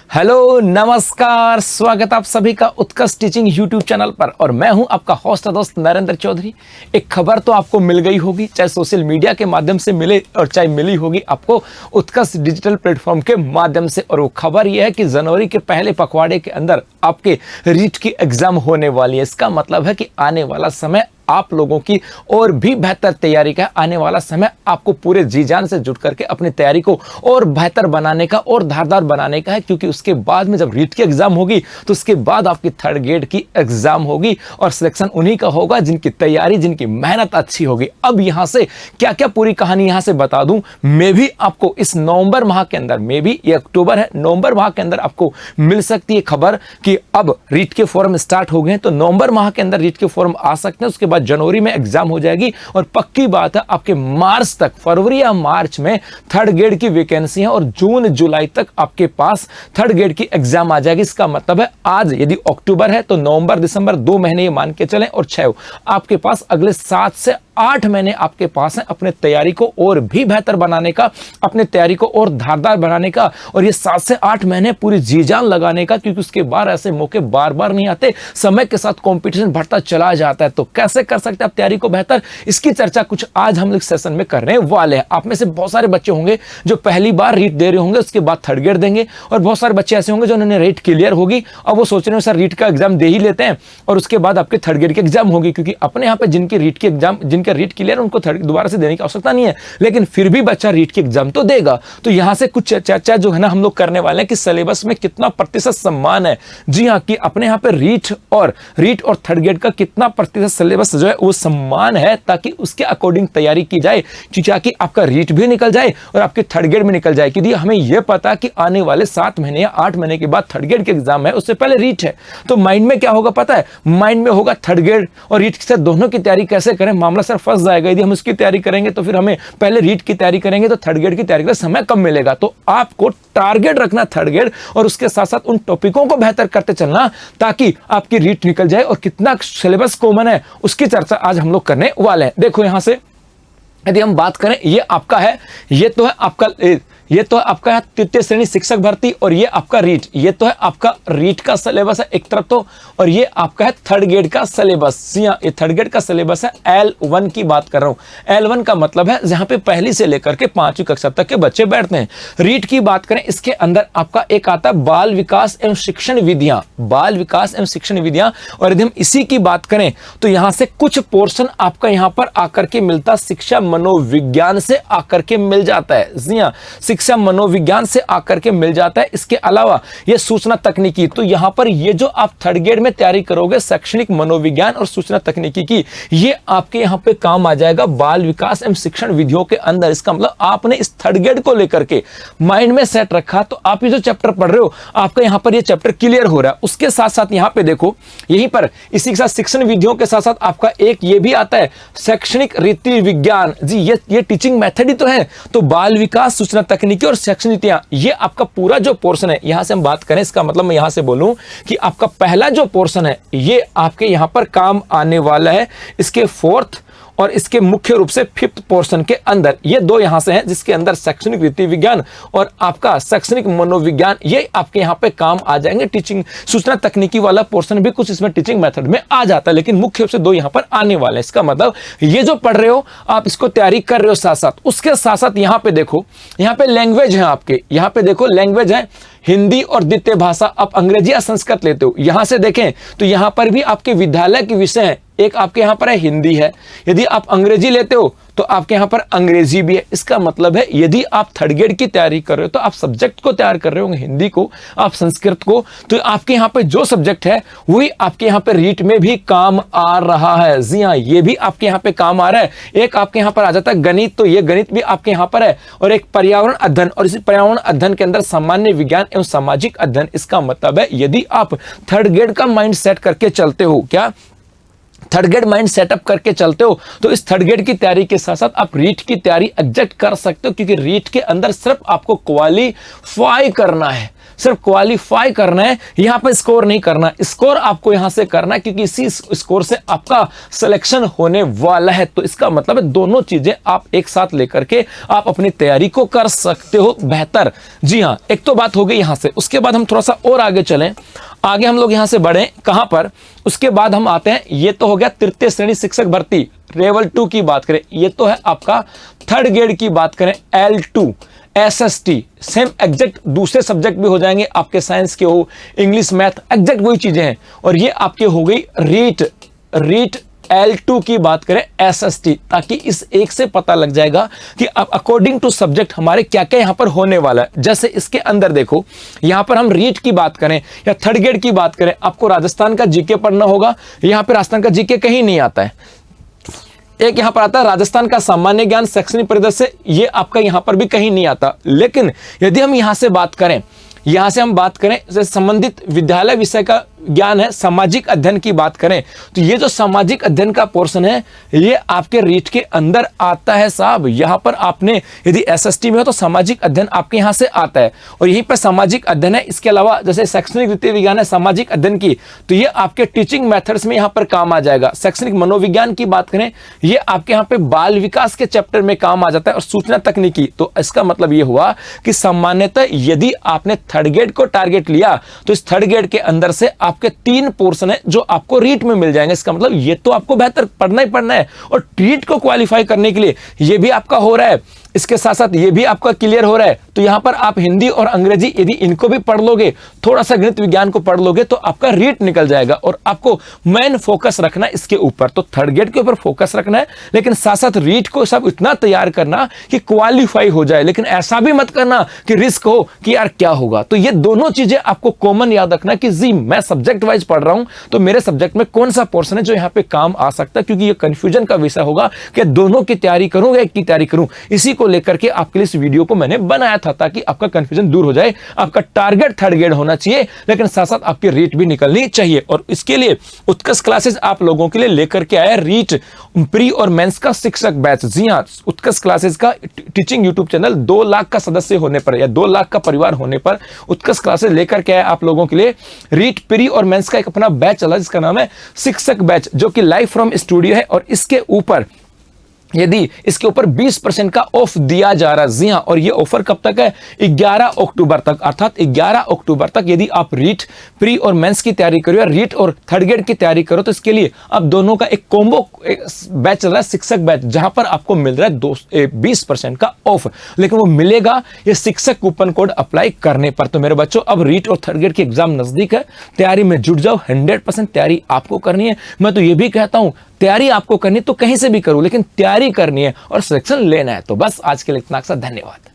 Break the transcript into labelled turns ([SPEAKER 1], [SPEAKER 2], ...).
[SPEAKER 1] Hello नमस्कार, स्वागत आप सभी का उत्कर्ष टीचिंग यूट्यूब चैनल पर। और मैं हूं आपका होस्ट दोस्त नरेंद्र चौधरी। एक खबर तो आपको मिल गई होगी, चाहे सोशल मीडिया के माध्यम से मिले और चाहे मिली होगी आपको उत्कर्ष डिजिटल प्लेटफॉर्म के माध्यम से। और वो खबर यह है कि जनवरी के पहले पखवाड़े के अंदर आपके रीट की एग्जाम होने वाली है। इसका मतलब है कि आने वाला समय आप लोगों की और भी बेहतर तैयारी का, आने वाला समय आपको पूरे जी जान से जुट करके अपनी तैयारी को और बेहतर बनाने का और धारदार बनाने का है। क्योंकि उसके बाद में जब रीट की एग्जाम होगी तो उसके बाद आपकी थर्ड ग्रेड की एग्जाम होगी और सिलेक्शन उन्हीं का होगा जिनकी तैयारी, जिनकी मेहनत अच्छी होगी। अब यहां से क्या क्या पूरी कहानी यहां से बता दूं। मैं भी आपको इस नवंबर माह के अंदर, मे भी ये अक्टूबर है, नवंबर माह के अंदर आपको मिल सकती है खबर कि अब रीट के फॉर्म स्टार्ट हो गए। तो नवंबर माह के अंदर रीट के फॉर्म आ सकते हैं। उसके बाद जनवरी में एग्जाम हो जाएगी और पक्की बात है आपके मार्च तक, फरवरी या मार्च में थर्ड ग्रेड की वैकेंसी है और जून जुलाई तक आपके पास थर्ड ग्रेड की एग्जाम आ जाएगी। इसका मतलब है आज यदि अक्टूबर है तो नवंबर दिसंबर 2 महीने ये मान के चलें और 6 आपके पास अगले 7 से 8 महीने आपके पास है अपने तैयारी को और भी बेहतर बनाने का, अपने तैयारी को और धारदार बनाने का। और ये 7 से 8 महीने पूरी जी जान लगाने का, क्योंकि उसके बाद ऐसे मौके बार बार नहीं आते। समय के साथ कंपटीशन बढ़ता चला जाता है। तो कैसे कर सकते हैं आप तैयारी को बेहतर, इसकी चर्चा कुछ आज हम इस सेशन में करने वाले हैं। आप में से बहुत सारे बच्चे होंगे जो पहली बार रीट दे रहे होंगे, उसके बाद थर्ड ग्रेड देंगे। और बहुत सारे बच्चे ऐसे होंगे जो उन्होंने रीट क्लियर होगी, अब वो सोच रहे हैं सर रीट का एग्जाम दे ही लेते हैं और उसके बाद आपके थर्ड ग्रेड की एग्जाम होगी। क्योंकि अपने यहाँ पे जिनकी रीट की एग्जाम, जिनका रीट क्लियर, उनको थर्ड दोबारा से देने की आवश्यकता नहीं है, लेकिन फिर भी बच्चा रीट की एग्जाम तो देगा। तो यहां से कुछ चर्चा जो है ना हम लोग करने वाले हैं कि सिलेबस में कितना प्रतिशत सम्मान है। जी हां, कि अपने यहाँ पे रीट और थर्ड ग्रेड का कितना प्रतिशत सिलेबस जो है वो सम्मान है, ताकि उसके अकॉर्डिंग तैयारी की जाए, ताकि आपका रीट भी निकल जाए और आपकी थर्ड ग्रेड भी निकल जाए। क्योंकि हमें यह पता कि आने वाले 7 महीने या 8 महीने के बाद थर्ड ग्रेड की एग्जाम है, उससे पहले रीट है। तो माइंड में क्या होगा पता है, माइंड में होगा थर्ड ग्रेड और रीट से दोनों की तैयारी कैसे करें, मामला सर फंस जाएगा। यदि हम उसकी तैयारी करेंगे तो फिर हमें पहले रीट की तैयारी करेंगे तो थर्ड ग्रेड की तैयारी का समय कम मिलेगा। तो आपको टारगेट रखना थर्ड ग्रेड और उसके साथ साथ उन टॉपिकों को बेहतर करते चलना, ताकि आपकी रीट निकल जाए। और कितना सिलेबस कॉमन है उसकी चर्चा आज हम लोग करने वाले हैं। देखो यहां से यदि हम बात करें, ये आपका है, ये तो है आपका है तृतीय श्रेणी शिक्षक भर्ती और ये आपका रीट, ये तो है आपका रीट का सिलेबस है एक तरफ तो, और ये आपका है थर्ड ग्रेड का सिलेबस। ये थर्ड ग्रेड का सिलेबस है। L1 की बात कर रहा हूं। L1 का मतलब है जहां पे पहली से लेकर के 5वीं कक्षा तक के बच्चे बैठते हैं। रीट की बात करें, इसके अंदर आपका एक आता है बाल विकास एवं शिक्षण विधियां, बाल विकास एवं शिक्षण विधियां। और यदि हम इसी की बात करें तो यहां से कुछ पोर्शन आपका यहां पर आकर के मिलता, शिक्षा मनोविज्ञान से आकर के मिल जाता है। जी हां, शिक्षा मनोविज्ञान से आकर के मिल जाता है। इसके अलावा ये सूचना तकनीकी, तो यहां पर ये जो आप थर्ड ग्रेड में तैयारी करोगे शैक्षणिक मनोविज्ञान और सूचना तकनीकी की, ये आपके यहां पे काम आ जाएगा बाल विकास एवं शिक्षण विधियों के अंदर। इसका मतलब आपने इस थर्ड ग्रेड को लेकर के माइंड में सेट रखा, तो आप ये जो चैप्टर पढ़ रहे हो आपका यहां पर ये चैप्टर क्लियर हो रहा है। उसके साथ साथ यहां पे देखो, यहीं पर इसी के साथ शिक्षण विधियों के साथ साथ आपका एक ये भी आता है शैक्षणिक रीति विज्ञान। जी ये टीचिंग मेथड ही तो है। तो बाल विकास, सूचना तकनीकी और शैक्षणिक नीतियां, ये आपका पूरा जो पोर्शन है यहां से हम बात करें, इसका मतलब मैं यहां से बोलूं कि आपका पहला जो पोर्शन है ये आपके यहां पर काम आने वाला है। इसके फोर्थ और इसके मुख्य रूप से फिफ्थ पोर्शन के अंदर ये दो यहां से हैं, जिसके अंदर शैक्षणिक रीति विज्ञान और आपका शैक्षणिक मनोविज्ञान, ये आपके यहां पे काम आ जाएंगे। टीचिंग सूचना तकनीकी वाला पोर्शन भी कुछ इसमें टीचिंग मेथड में आ जाता है, लेकिन मुख्य रूप से 2 यहां पर आने वाले हैं। इसका मतलब ये जो पढ़ रहे हो आप इसको तैयारी कर रहे हो साथ साथ, उसके साथ साथ यहां पे देखो, यहां पे लैंग्वेज है आपके, यहां पे देखो लैंग्वेज है हिंदी और द्वितीय भाषा। आप अंग्रेजी या संस्कृत लेते हो, यहां से देखें तो यहां पर भी आपके विद्यालय के विषय हैं। एक आपके यहां पर है हिंदी है, यदि आप अंग्रेजी लेते हो तो आपके यहां पर अंग्रेजी भी है। इसका मतलब है यदि आप थर्ड ग्रेड की तैयारी कर रहे हो तो आप सब्जेक्ट को तैयार कर रहे होंगे, हिंदी को, आप संस्कृत को, तो आपके यहां पे जो सब्जेक्ट है वही आपके यहां पे रीट में भी काम आ रहा है। जी हां, ये भी आपके यहां पे काम आ रहा है। एक आपके यहां पर आ जाता है गणित, तो ये गणित भी आपके यहां पर है, और एक पर्यावरण अध्ययन, और इसी पर्यावरण अध्ययन के अंदर सामान्य विज्ञान एवं सामाजिक अध्ययन। इसका मतलब है यदि आप थर्ड ग्रेड का माइंड सेट करके चलते हो, क्या थर्ड ग्रेड माइंड सेटअप करके चलते हो तो इस थर्ड ग्रेड की तैयारी के साथ साथ आप रीट की तैयारी एग्जैक्ट कर सकते हो, क्योंकि रीट के अंदर सिर्फ आपको क्वालीफाई करना है, सिर्फ क्वालीफाई करना है, यहां पर स्कोर नहीं करना। स्कोर आपको यहां से करना है क्योंकि इसी स्कोर से आपका सिलेक्शन होने वाला है। तो इसका मतलब है दोनों चीजें आप एक साथ लेकर के आप अपनी तैयारी को कर सकते हो बेहतर। जी हां, एक तो बात हो गई यहां से। उसके बाद हम थोड़ा सा और आगे चलें, आगे हम लोग यहां से बढ़े कहां पर, उसके बाद हम आते हैं, ये तो हो गया तृतीय श्रेणी शिक्षक भर्ती लेवल 2 की बात करें, ये तो है आपका थर्ड ग्रेड की बात करें L2 SST, सेम एग्जैक्ट दूसरे सब्जेक्ट भी हो जाएंगे आपके, साइंस के हो, इंग्लिश, मैथ, एग्जैक्ट वही चीजें हैं। और ये आपके हो गई रीट L2 की बात करें SST, ताकि इस एक से पता लग जाएगा कि अब अकॉर्डिंग टू सब्जेक्ट हमारे क्या क्या यहां पर होने वाला है। जैसे इसके अंदर देखो, यहां पर हम रीट की बात करें या थर्ड ग्रेड की बात करें, आपको राजस्थान का जीके पढ़ना होगा। यहां पर राजस्थान का जीके कहीं नहीं आता है, एक यहां पर आता है राजस्थान का सामान्य ज्ञान, शैक्षणिक परिदृश्य, ये आपका यहां पर भी कहीं नहीं आता। लेकिन यदि हम यहां से बात करें, यहां से हम बात करें संबंधित विद्यालय विषय का ज्ञान है, सामाजिक अध्ययन की बात करें, तो ये जो सामाजिक अध्ययन का पोर्शन है ये आपके रीट के अंदर आता है साहब। यहां पर आपने यदि SST में हो तो सामाजिक अध्ययन आपके यहां से आता है, और यहीं पर सामाजिक अध्ययन है। इसके अलावा जैसे शैक्षणिक वित्तीय विज्ञान है सामाजिक अध्ययन की, तो ये आपके टीचिंग मेथड्स में यहां पर काम आ जाएगा। शैक्षणिक मनोविज्ञान की बात करें, ये आपके यहां पे बाल विकास के चैप्टर में काम आ जाता है, और सूचना तकनीकी। तो इसका मतलब ये हुआ कि सामान्यतः यदि आपने थर्ड ग्रेड को टारगेट लिया तो इस थर्ड ग्रेड के अंदर से आपके 3 पोर्शन है जो आपको रीट में मिल जाएंगे। इसका मतलब ये तो आपको बेहतर पढ़ना ही पढ़ना है, और रीट को क्वालिफाई करने के लिए ये भी आपका हो रहा है, इसके साथ साथ ये भी आपका क्लियर हो रहा है। तो यहां पर आप हिंदी और अंग्रेजी यदि इनको भी पढ़ लोगे, थोड़ा सा गणित विज्ञान को पढ़ लोगे, तो आपका रीट निकल जाएगा। और आपको मेन फोकस रखना है इसके ऊपर, तो थर्ड ग्रेड के ऊपर फोकस रखना है, लेकिन साथ साथ रीट को सब इतना तैयार करना कि क्वालिफाई हो जाए। लेकिन ऐसा भी मत करना कि रिस्क हो कि यार क्या होगा। तो ये दोनों चीजें आपको कॉमन याद रखना कि जी मैं सब्जेक्ट वाइज पढ़ रहा हूं, तो मेरे सब्जेक्ट में कौन सा पोर्शन है जो यहां पे काम आ सकता है, क्योंकि ये कंफ्यूजन का विषय होगा कि दोनों की तैयारी करूं या एक की तैयारी करूं। इसी को लेकर के आपके लिए इस वीडियो को मैंने बनाया था, ताकि आपका कंफ्यूजन दूर हो जाए। आपका टारगेट थर्ड ग्रेड होना चाहिए, लेकिन साथ साथ आपकी रीट भी निकलनी चाहिए। और इसके लिए उत्कर्ष क्लासेस आप लोगों के लिए लेकर के आया रीट प्री और मेंस का शिक्षक बैच। जी हां, उत्कर्ष क्लासेस का टीचिंग यूट्यूब चैनल 2 लाख का सदस्य होने पर या 2 लाख का परिवार होने पर उत्कर्ष क्लासेस लेकर के आया आप लोगों के लिए रीट प्री और मेंस का एक अपना बैच चला, जिसका नाम है शिक्षक बैच, जो कि लाइव फ्रॉम स्टूडियो है। और इसके ऊपर यदि इसके ऊपर 20% का ऑफ दिया जा रहा है। जी हां, और ये ऑफर कब तक है? 11 अक्टूबर तक, अर्थात 11 अक्टूबर तक यदि आप रीट प्री और मेंस की तैयारी करो या रीट और थर्ड ग्रेड की तैयारी करो, तो इसके लिए अब दोनों का एक कॉम्बो बैच चल रहा है, शिक्षक बैच, जहां पर आपको मिल रहा है 20% का ऑफ। लेकिन वो मिलेगा ये शिक्षक कूपन कोड अप्लाई करने पर। तो मेरे बच्चों, अब रीट और थर्ड ग्रेड की एग्जाम नजदीक है, तैयारी में जुट जाओ। 100% तैयारी आपको करनी है। मैं तो ये भी कहता हूं तैयारी आपको करनी तो कहीं से भी करो, लेकिन तैयारी करनी है और सिलेक्शन लेना है। तो बस आज के लिए इतना, धन्यवाद।